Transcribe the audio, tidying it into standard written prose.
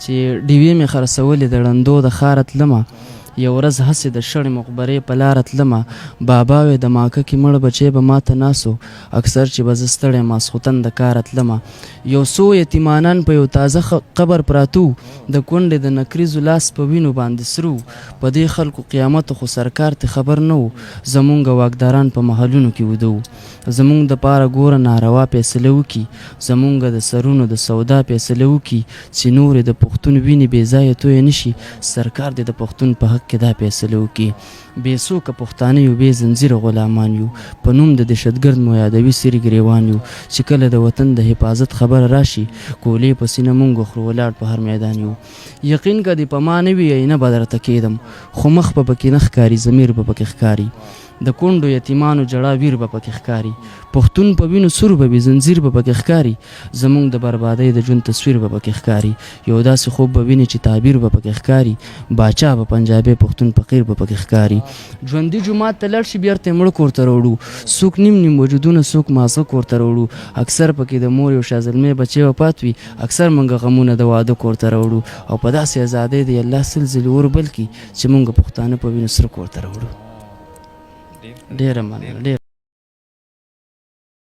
چې ډیوې مې خرڅولې د ړندو د ښاره تلمه یو ورځ هسې د شړې مقبرې په لاره تلمه بابا وې د ماکه کې مړ بچی به ماته ناسو اکثر چې به زه ستړی ماسخوتن د کاره تلمه یو څو یتیمانان په یو تازه قبر پراتو د کونډې د نکریزو لاس په وینو باندې سرو په دې خلکو قیامت خو سرکار ته خبر نه و زمونږ واکداران په محلونو کې وده و زمونږ دپاره ګوره ناروا فیصله وکړي زمونږ د سرونو د سودا فیصله وکړي چې نورې د پښتون وینې بې ځایه تویې نه شي سرکار دې د پښتون په حق کې دا فیصله وکړي بې څوکه پښتانه یو بې زنځیره غلامان یو په نوم د دهشتګرد مو یادوي سرې ګریوان یو چې کله د وطن د حفاظت خبره راشي کولې په سینه مونږ خورو ولاړ په هر میدان یو یقین که دې په ما نه وي اینه به درته کېدم خو مخ به پکې نه ښکاري ضمیر به پکې ښکاري د کونډو یتیمانو جړا ویر به پکې ښکاري پښتون په وینو سور به وي زنځیر به پکې ښکاري زمونږ د بربادۍ د ژوند تصویر به پکې ښکاري یو داسې خوب به ویني چې تعبیر به پکې ښکاري باچا به پنجابی پښتون فقیر به پکې ښکاري ژوندي جومات ته لاړ شي بیرته یې مړه کور ته راوړو څوک نیم نیم وجودونه څوک مازغه کور ته راوړو اکثر پکې د مور یو شازلمې بچی وفات وي اکثر موږ غمونه د واده کور ته راوړو او په داسې ازادۍ د الله سل ځلې اور بل کړي چې موږ پښتانه په وینو سره کور ته راوړو ډېره مننه